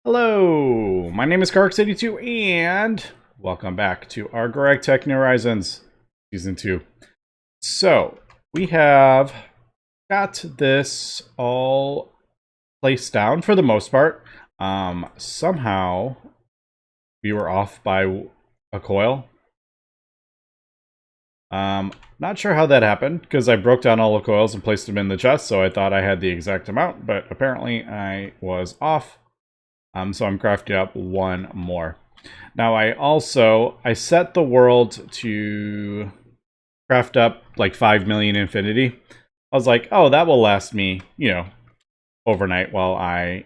Hello, my name is Carx82 and welcome back to our GregTech New Horizons Season 2. So, we have got this all placed down for the most part. Somehow, we were off by a coil. Not sure how that happened, because I broke down all the coils and placed them in the chest, so I thought I had the exact amount, but apparently I was off. So I'm crafting up one more. Now I set the world to craft up like 5 million infinity. I was like, oh, that will last me, overnight while I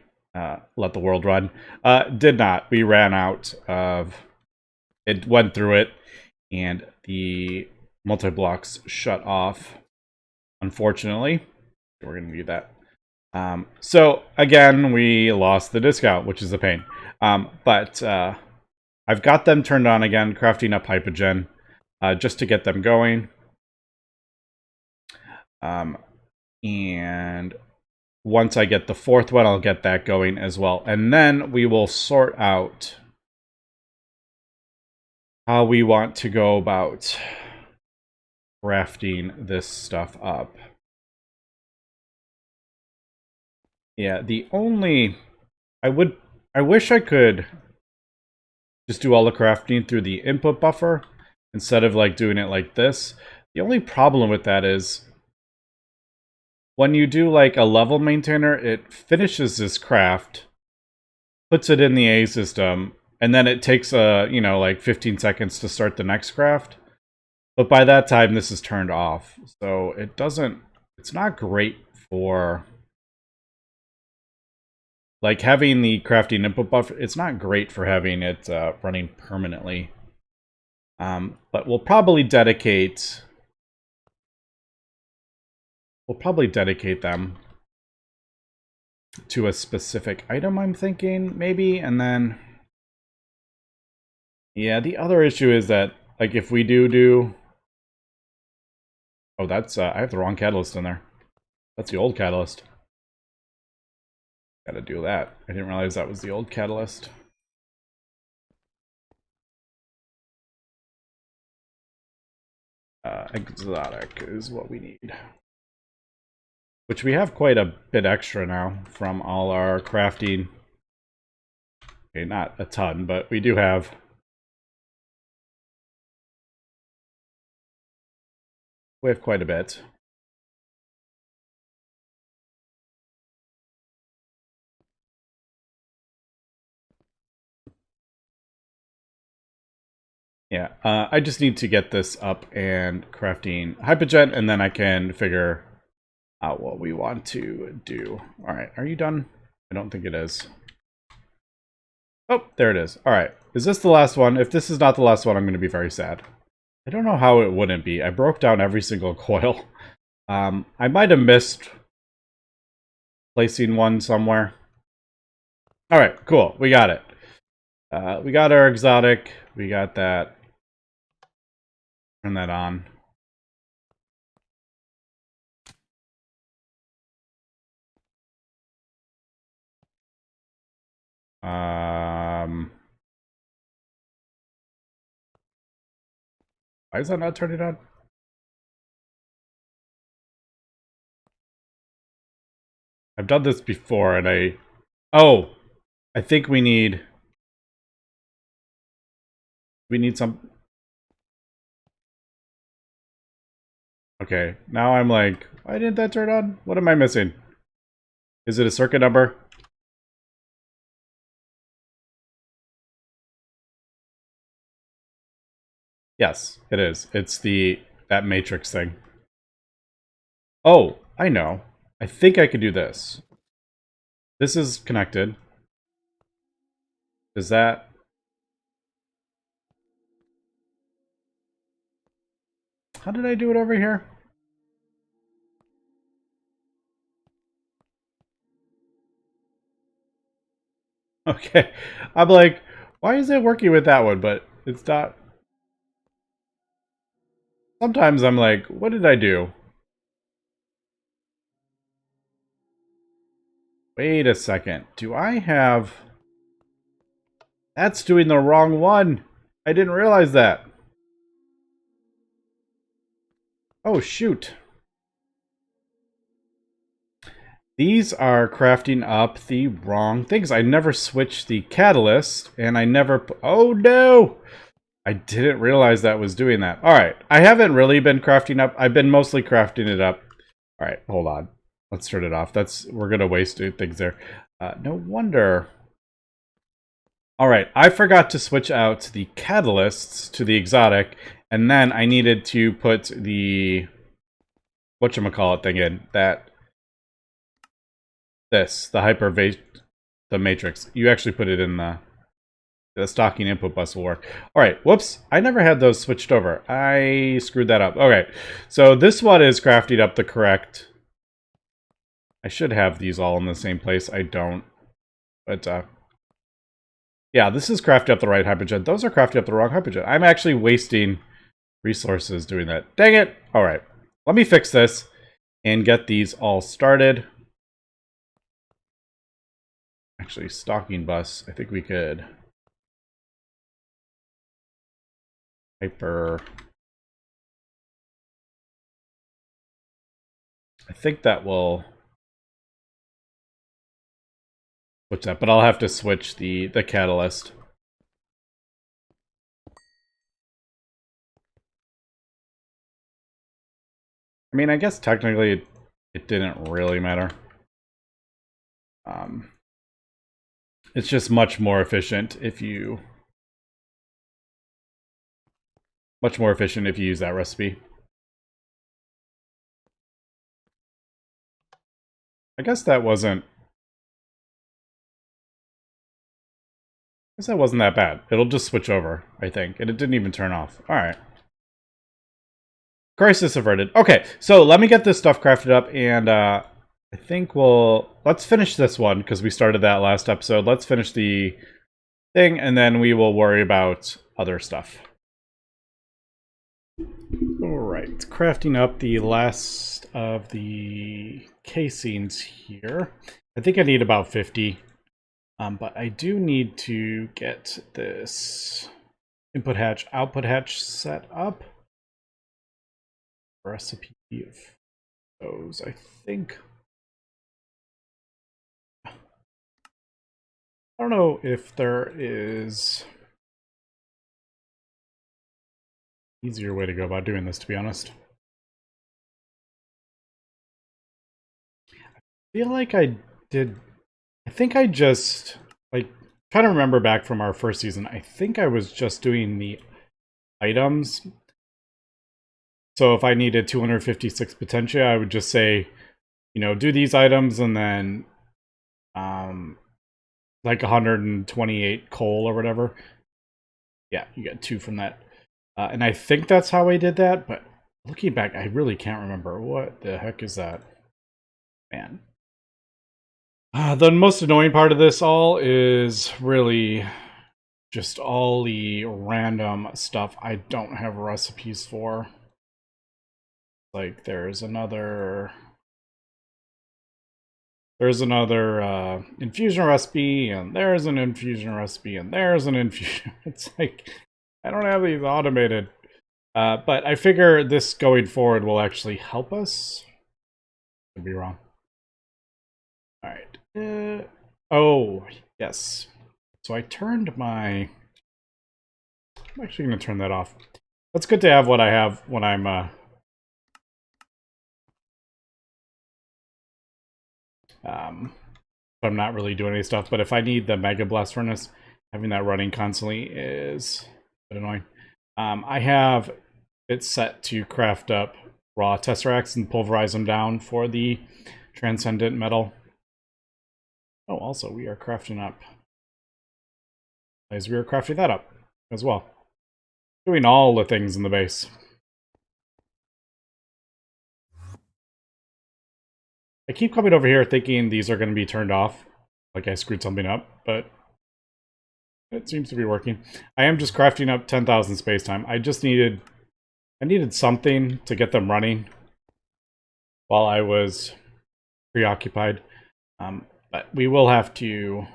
let the world run. Did not. We ran out of... It went through it, and the multi-blocks shut off, unfortunately. We're going to do that. So again, we lost the discount, which is a pain. But I've got them turned on again, crafting up Hypogen, just to get them going. And once I get the fourth one, I'll get that going as well. And then we will sort out how we want to go about crafting this stuff up. Yeah, the only... I wish I could just do all the crafting through the input buffer instead of like doing it like this. The only problem with that is when you do like a level maintainer, it finishes this craft, puts it in the A system, and then it takes like 15 seconds to start the next craft. But by that time, this is turned off. So it's not great for... Like, having the crafting input buffer, it's not great for having it running permanently. But we'll probably dedicate them to a specific item, I'm thinking, maybe, and then... Yeah, the other issue is that, like, if we do... Oh, that's... I have the wrong catalyst in there. That's the old catalyst. Gotta do that. I didn't realize that was the old catalyst. Exotic is what we need. Which we have quite a bit extra now from all our crafting. Okay, not a ton, but we do have... We have quite a bit. Yeah, I just need to get this up and crafting Hypogen, and then I can figure out what we want to do. Alright, are you done? I don't think it is. Oh, there it is. Alright, is this the last one? If this is not the last one, I'm going to be very sad. I don't know how it wouldn't be. I broke down every single coil. I might have missed placing one somewhere. Alright, cool. We got it. We got our exotic. We got that. Turn that on. Why is that not turning on? I've done this before and oh, I think we need some... Okay, now I'm like, why didn't that turn on? What am I missing? Is it a circuit number? Yes, it is. It's that matrix thing. Oh, I know. I think I could do this. This is connected. Is that... How did I do it over here? Okay. I'm like, why is it working with that one, but it's not... Sometimes I'm like, what did I do? Wait a second. Do I have... That's doing the wrong one. I didn't realize that. Oh, shoot. These are crafting up the wrong things. I never switched the catalyst, and I never... Oh, no! I didn't realize that was doing that. Alright, I haven't really been crafting up. I've been mostly crafting it up. Alright, hold on. Let's turn it off. We're gonna waste things there. No wonder. Alright, I forgot to switch out the catalysts to the exotic, and then I needed to put the... whatchamacallit thing in. The matrix. You actually put it in the stocking input bus will work. Alright, whoops. I never had those switched over. I screwed that up. Okay, so this one is crafting up the correct... I should have these all in the same place. I don't. But, yeah, this is crafting up the right hypogen. Those are crafting up the wrong hypogen. I'm actually wasting resources doing that. Dang it! Alright, let me fix this and get these all started. Actually, stocking bus. I think we could... hyper... I think that will... switch that, but I'll have to switch the catalyst. I mean, I guess technically it didn't really matter. It's just much more efficient if you... much more efficient if you use that recipe. I guess that wasn't... I guess that wasn't that bad. It'll just switch over, I think. And it didn't even turn off. Alright. Crisis averted. Okay, so let me get this stuff crafted up, and I think let's finish this one, because we started that last episode. Let's finish the thing, and then we will worry about other stuff. Alright, crafting up the last of the casings here. I think I need about 50. But I do need to get this input hatch, output hatch set up. Recipe of those, I think. I don't know if there is an easier way to go about doing this, to be honest. I feel like I did... I think I just, like, trying to remember back from our first season, I think I was just doing the items. So if I needed 256 potentia, I would just say, you know, do these items and then, like 128 coal or whatever. Yeah, you get 2 from that. And I think that's how I did that, but looking back, I really can't remember. What the heck is that? Man. The most annoying part of this all is really just all the random stuff I don't have recipes for. Like, there's another infusion recipe, and there's an infusion recipe, and there's an infusion. It's like, I don't have these automated. But I figure this going forward will actually help us. Could be wrong. Alright. Oh, yes. So I turned my... I'm actually going to turn that off. That's good to have what I have when I'm... I'm not really doing any stuff, but if I need the Mega Blast Furnace, having that running constantly is a bit annoying. I have it set to craft up raw Tesseracts and pulverize them down for the Transcendent Metal. Oh, also, we are crafting up. As we are crafting that up as well. Doing all the things in the base. I keep coming over here thinking these are going to be turned off. Like I screwed something up, but it seems to be working. I am just crafting up 10,000 space time. I needed something to get them running while I was preoccupied. But we will have to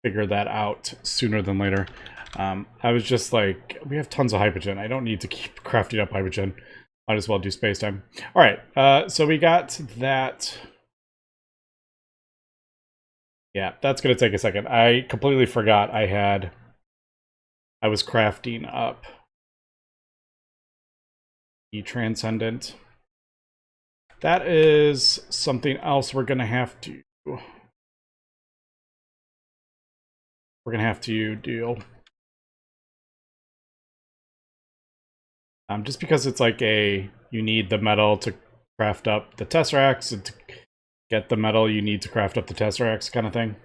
figure that out sooner than later. I was just like, we have tons of hydrogen. I don't need to keep crafting up hydrogen. Might as well do space time. All right, so we got that. Yeah, that's going to take a second. I completely forgot I was crafting up the Transcendent. That is something else we're going to have to... We're going to have to deal. Just because it's like you need the metal to craft up the Tesseracts, and to get the metal you need to craft up the Tesseracts kind of thing.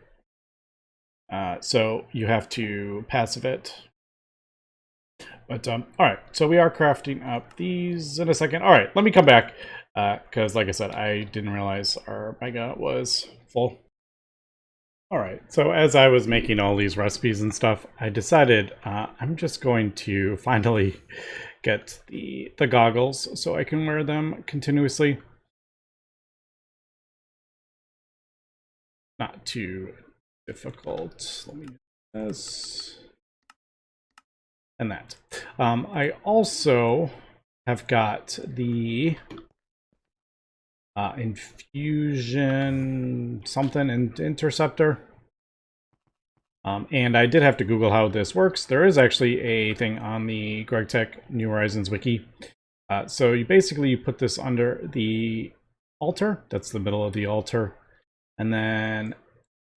So you have to passive it. But, alright, so we are crafting up these in a second. Alright, let me come back, because like I said, I didn't realize our mega was full. Alright, so as I was making all these recipes and stuff, I decided I'm just going to finally get the goggles so I can wear them continuously. Not too difficult. Let me do this. And that. I also have got the Infusion something interceptor. And I did have to Google how this works. There is actually a thing on the GregTech New Horizons wiki. So you basically put this under the altar. That's the middle of the altar. And then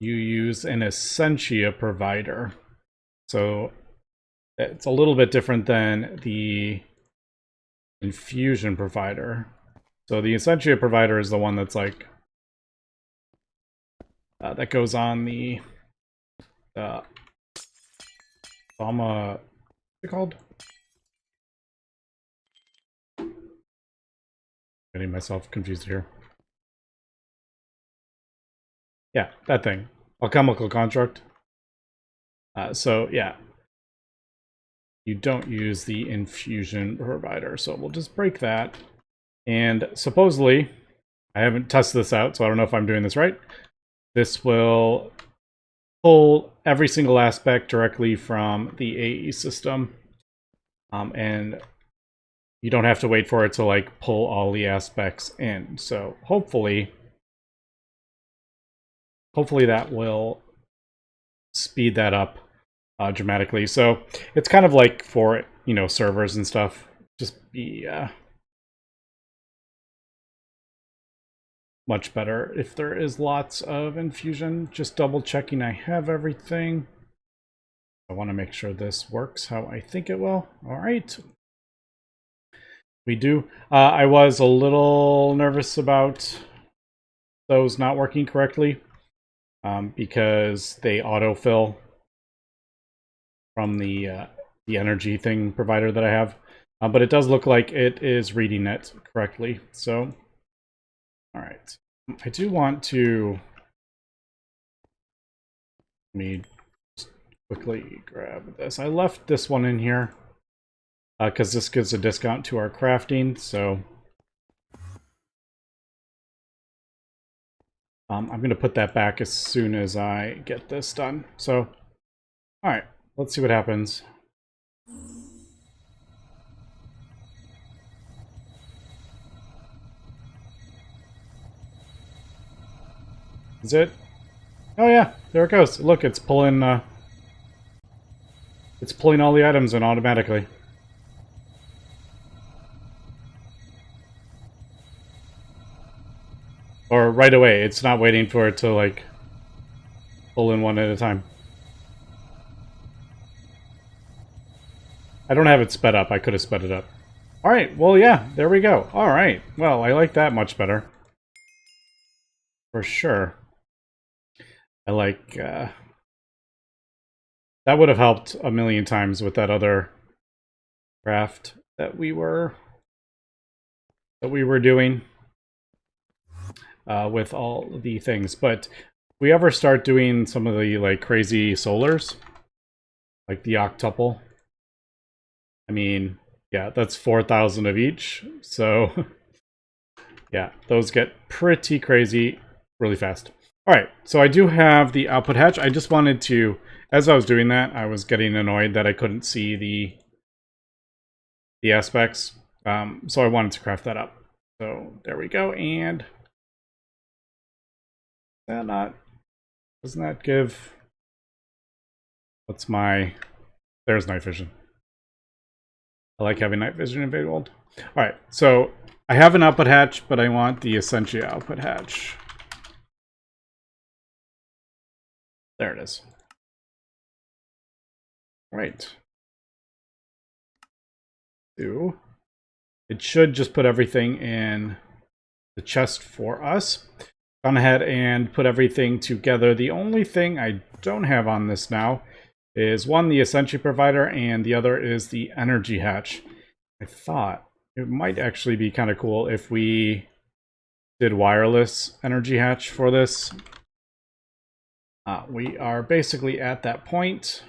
you use an Essentia provider. So it's a little bit different than the Infusion Provider. So the Essentia Provider is the one that's like that goes on the what's it called? Getting myself confused here. Yeah, that thing. Alchemical construct. So yeah. You don't use the Infusion Provider, so we'll just break that. And supposedly, I haven't tested this out, so I don't know if I'm doing this right. This will pull every single aspect directly from the AE system. And you don't have to wait for it to like pull all the aspects in. So hopefully that will speed that up dramatically. So it's kind of like for, you know, servers and stuff, just be much better if there is lots of infusion. Just double checking I have everything. I want to make sure this works how I think it will. All right. We do. I was a little nervous about those not working correctly because they autofill from the energy thing provider that I have. But it does look like it is reading it correctly. So, all right. I do want to... Let me just quickly grab this. I left this one in here because this gives a discount to our crafting. So I'm going to put that back as soon as I get this done. So, all right. Let's see what happens. Is it? Oh yeah, there it goes. Look, it's pulling all the items in automatically. Or right away. It's not waiting for it to like pull in one at a time. I don't have it sped up. I could have sped it up. Alright, well, yeah, there we go. Alright, well, I like that much better. For sure. I like, that would have helped a million times with that other craft that we were doing with all the things. But if we ever start doing some of the, like, crazy solars, like the octuple, I mean, yeah, that's 4,000 of each. So, yeah, those get pretty crazy really fast. All right, so I do have the output hatch. I just wanted to, as I was doing that, I was getting annoyed that I couldn't see the aspects. So I wanted to craft that up. So there we go. And doesn't that give, there's night vision. I like having night vision enabled. All right, so I have an output hatch, but I want the Essentia output hatch. There it is. All right. It should just put everything in the chest for us. Gone ahead and put everything together. The only thing I don't have on this now is one, the Essentia Provider, and the other is the Energy Hatch. I thought it might actually be kind of cool if we did wireless Energy Hatch for this. We are basically at that point.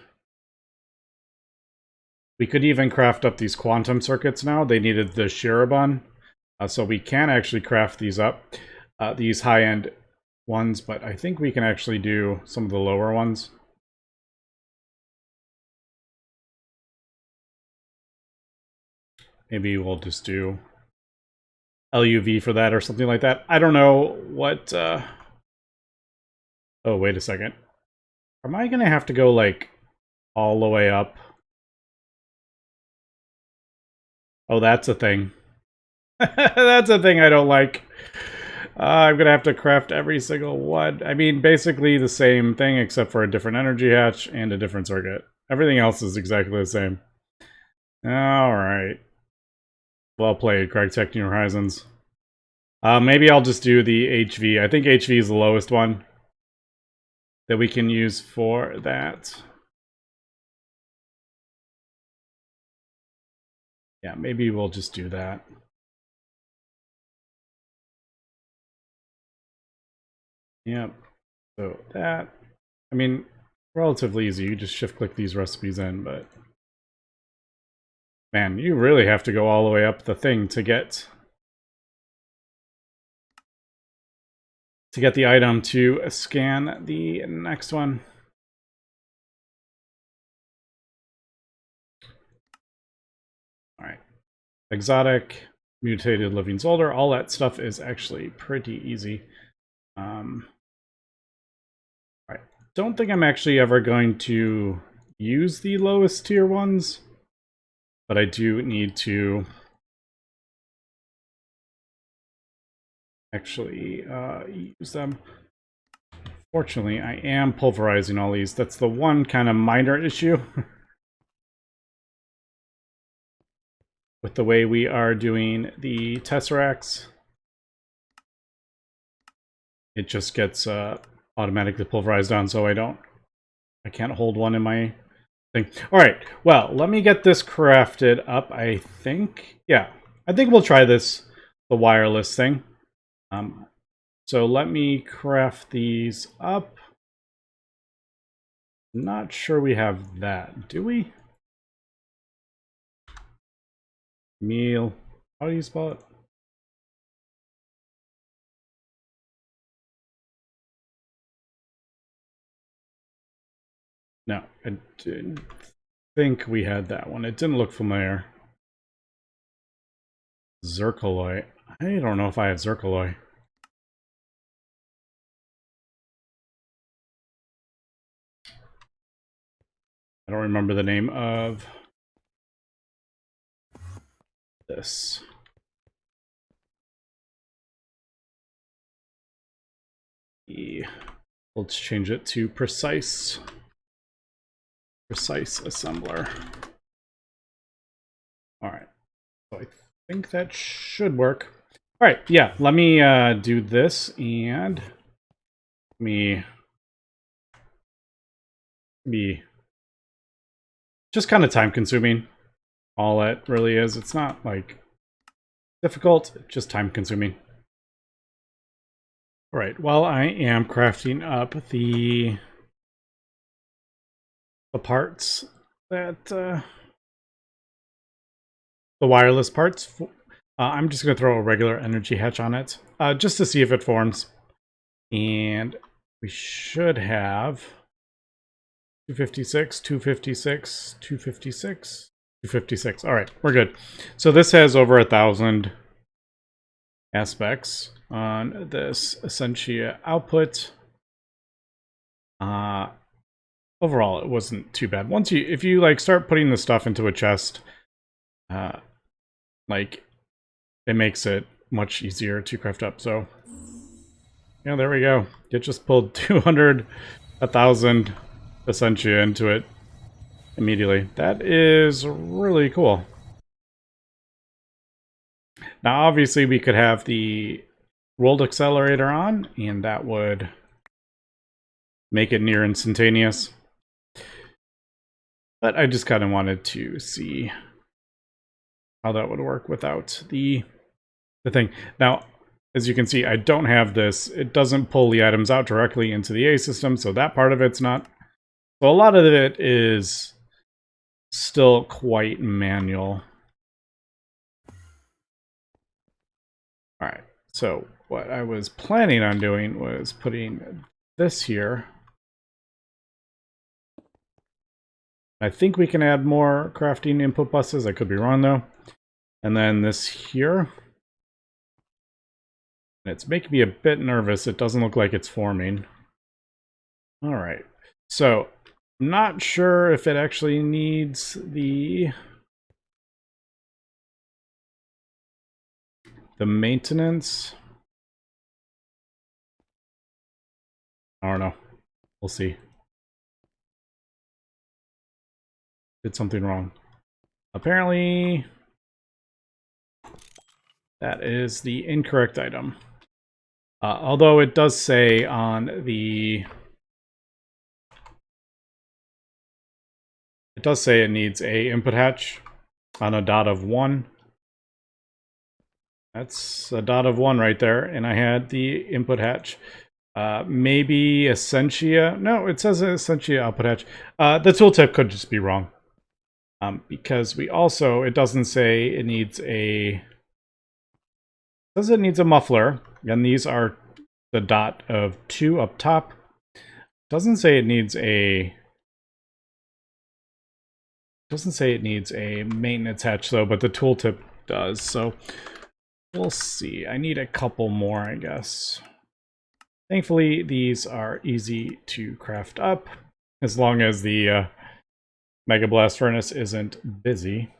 We could even craft up these quantum circuits now. They needed the Shirobon. So we can actually craft these up. These high-end ones, but I think we can actually do some of the lower ones. Maybe we'll just do LUV for that or something like that. I don't know what... Oh, wait a second. Am I going to have to go, like, all the way up? Oh, that's a thing. That's a thing I don't like. I'm gonna have to craft every single one. I mean, basically the same thing except for a different energy hatch and a different circuit. Everything else is exactly the same. Alright. Well played, GregTech New Horizons. Maybe I'll just do the HV. I think HV is the lowest one that we can use for that. Yeah, maybe we'll just do that. Yep. So that, I mean, relatively easy. You just shift click these recipes in, but man, you really have to go all the way up the thing to get the item to scan the next one. All right. Exotic, mutated living soldier, all that stuff is actually pretty easy. Right. Don't think I'm actually ever going to use the lowest tier ones, but I do need to actually use them. Fortunately, I am pulverizing all these. That's the one kind of minor issue with the way we are doing the Tesseracts. It just gets automatically pulverized down, so I can't hold one in my thing. All right, well, let me get this crafted up, I think. Yeah, I think we'll try this, the wireless thing. So let me craft these up. Not sure we have that, do we? Meal. How do you spell it? No, I didn't think we had that one. It didn't look familiar. Zircaloy. I don't know if I have Zircaloy. I don't remember the name of this. Let's change it to precise assembler. All right, so I think that should work. All right, yeah, let me do this and let me be just kind of time consuming. All it really is. It's not like difficult, just time consuming. All right, while I am crafting up the parts that the wireless parts, I'm just going to throw a regular energy hatch on it just to see if it forms. And we should have 256, 256, 256, 256. All right, we're good. So this has over 1,000 aspects on this Essentia output. Overall, it wasn't too bad. If you like start putting the stuff into a chest, like it makes it much easier to craft up. So yeah, there we go. It just pulled 200, 1,000 Essentia into it immediately. That is really cool. Now, obviously, we could have the world accelerator on, and that would make it near instantaneous. But I just kind of wanted to see how that would work without the thing. Now, as you can see, I don't have this. It doesn't pull the items out directly into the A system, so that part of it's not. So a lot of it is still quite manual. All right, so what I was planning on doing was putting this here. I think we can add more crafting input buses. I could be wrong, though. And then this here. It's making me a bit nervous. It doesn't look like it's forming. All right. So, I'm not sure if it actually needs the maintenance. I don't know. We'll see. Did something wrong. Apparently, that is the incorrect item. Although it does say on the... It does say it needs a input hatch on a dot of 1. That's a dot of 1 right there, and I had the input hatch. Maybe Essentia. No, it says Essentia output hatch. The tooltip could just be wrong. Because we also, it doesn't say it needs a... It says it needs a muffler, and these are the dot of 2 up top. It doesn't say it needs a... Doesn't say it needs a maintenance hatch though, but the tooltip does, so we'll see. I need a couple more, I guess. Thankfully, these are easy to craft up, as long as the Mega Blast Furnace isn't busy.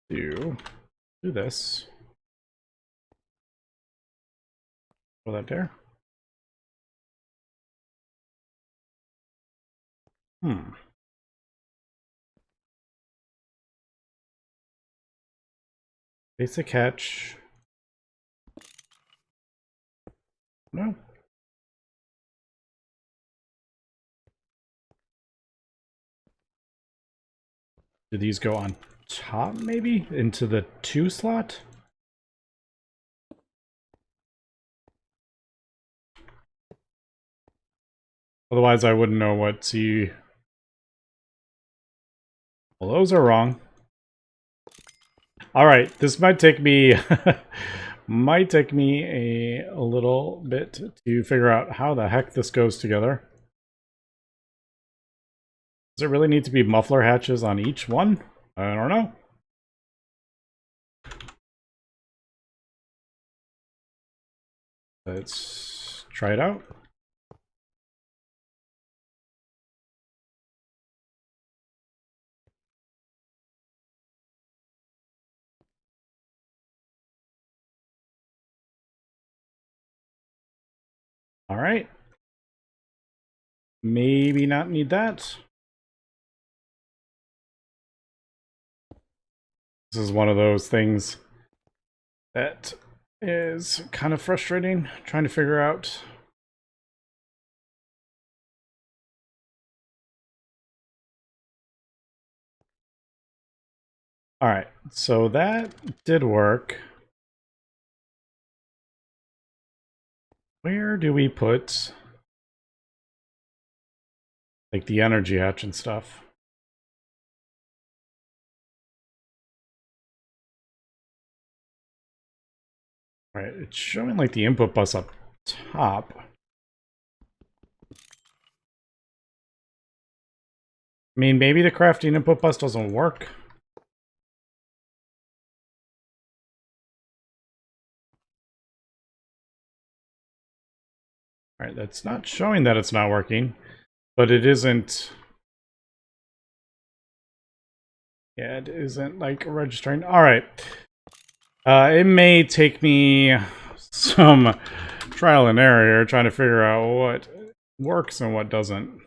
Do this. Throw that there. Basic hatch. No. Do these go on top, maybe? Into the 2 slot? Otherwise, I wouldn't know what to... Well, those are wrong. Alright, this might take me... might take me a little bit to figure out how the heck this goes together. Does it really need to be muffler hatches on each one? I don't know. Let's try it out. All right. Maybe not need that. This is one of those things that is kind of frustrating, trying to figure out. All right, so that did work. Where do we put like the energy hatch and stuff? Alright, it's showing like the input bus up top. I mean, maybe the crafting input bus doesn't work. Alright, that's not showing that it's not working, but it isn't... Yeah, it isn't, like, registering. Alright. It may take me some trial and error here, trying to figure out what works and what doesn't.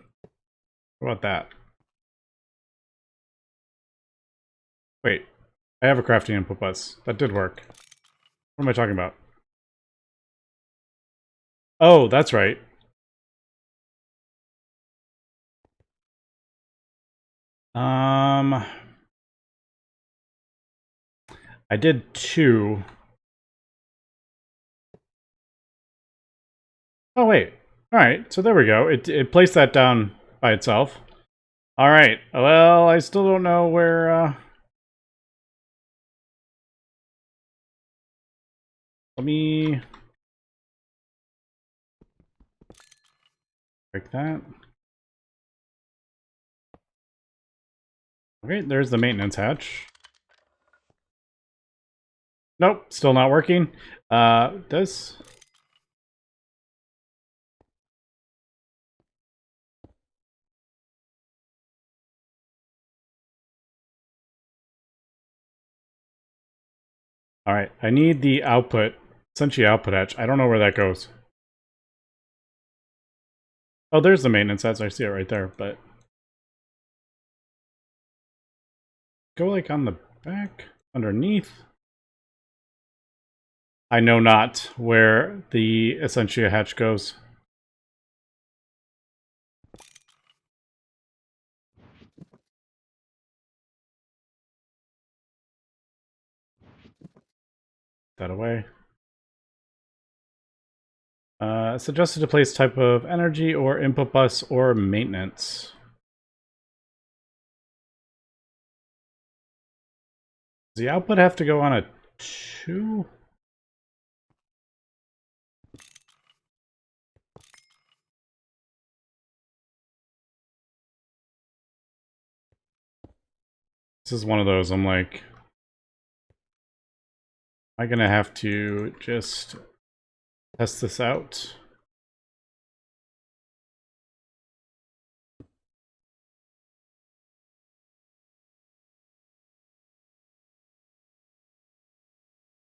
What about that? Wait, I have a crafting input bus. That did work. What am I talking about? Oh, that's right. I did 2. Oh, wait. Alright, so there we go. It placed that down by itself. Alright, well, I still don't know where, let me... break that. Okay, there's the maintenance hatch. Nope, still not working. This... Alright, I need the output, Essentia output hatch. I don't know where that goes. Oh, there's the maintenance hatch. I see it right there, but... Go, like, on the back? Underneath? I know not where the Essentia hatch goes. That away. Suggested to place type of energy or input bus or maintenance. Does the output have to go on a 2? This is one of those, I'm like... Am I gonna have to just test this out?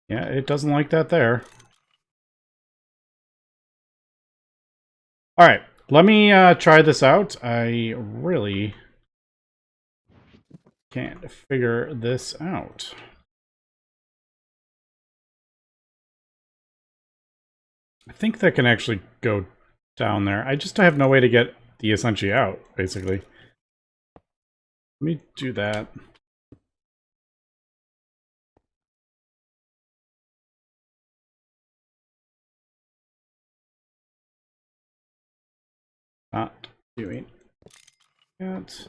Yeah, it doesn't like that there. Alright, let me try this out. I really can't figure this out. I think that can actually go down there. I just have no way to get the Essentia out, basically. Let me do that. Not doing that.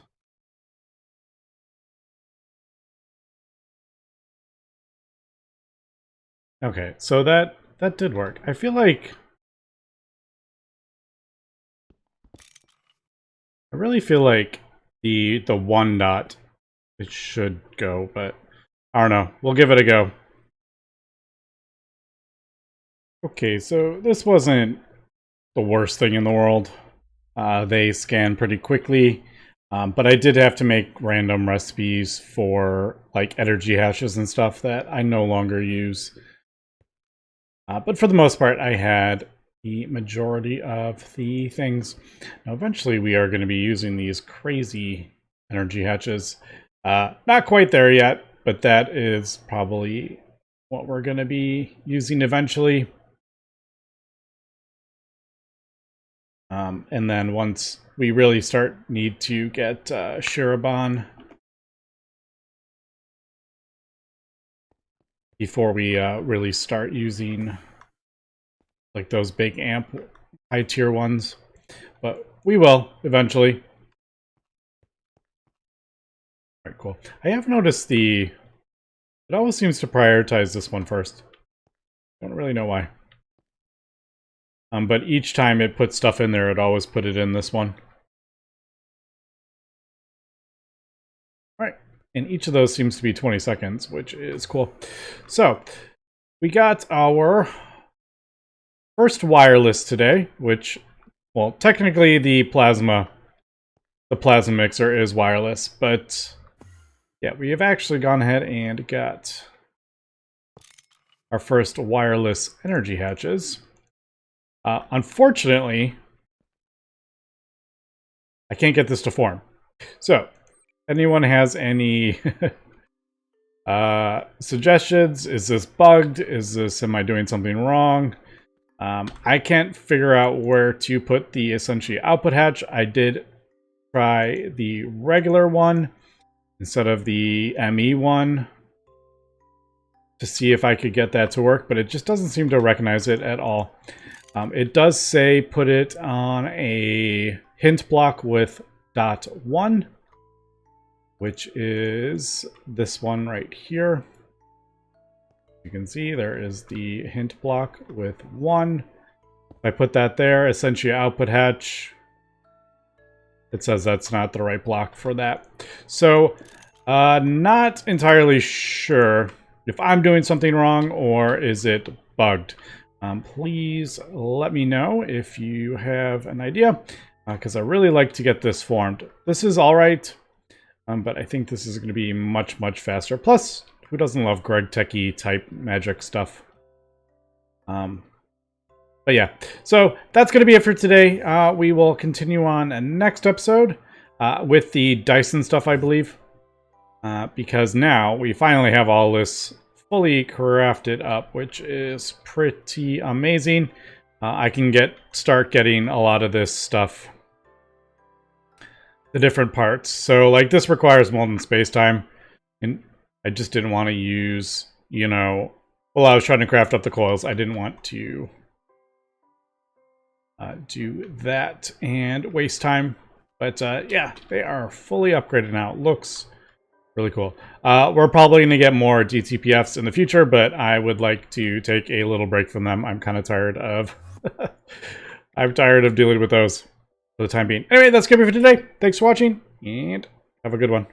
Okay, so that did work. I feel like... I really feel like the 1 dot, it should go, but I don't know. We'll give it a go. Okay, so this wasn't the worst thing in the world. They scan pretty quickly, but I did have to make random recipes for like energy hashes and stuff that I no longer use. But for the most part, I had the majority of the things. Now, eventually, we are going to be using these crazy energy hatches. Not quite there yet, but that is probably what we're going to be using eventually. And then once we really need to get Shirobon before we really start using like those big amp high tier ones. But we will eventually. Alright, cool. I have noticed it always seems to prioritize this one first. Don't really know why. But each time it puts stuff in there, it always put it in this one. All right, and each of those seems to be 20 seconds, which is cool. So, we got our first wireless today, which, well, technically the plasma mixer is wireless, but yeah, we have actually gone ahead and got our first wireless energy hatches. Unfortunately, I can't get this to form. So, anyone has any suggestions? Is this bugged? Am I doing something wrong? I can't figure out where to put the Essentia output hatch. I did try the regular one instead of the ME one to see if I could get that to work, but it just doesn't seem to recognize it at all. It does say put it on a hint block with .1, which is this one right here. You can see there is the hint block with 1. If I put that there, Essentia output hatch, it says that's not the right block for that. So, not entirely sure if I'm doing something wrong or is it bugged. Please let me know if you have an idea, because I really like to get this formed. This is alright, but I think this is going to be much, much faster. Plus, who doesn't love GregTech-y type magic stuff? But yeah, so that's going to be it for today. We will continue on next episode with the Dyson stuff, I believe. Because now we finally have all this fully crafted up, which is pretty amazing. I can start getting a lot of this stuff, the different parts. So like this requires molten space-time, and I just didn't want to use, you know, well, I was trying to craft up the coils. I didn't want to do that and waste time. But yeah, they are fully upgraded now. It looks really cool. We're probably going to get more DTPFs in the future, but I would like to take a little break from them. I'm kind of tired of I'm tired of dealing with those for the time being. Anyway, that's going to be for today. Thanks for watching, and have a good one.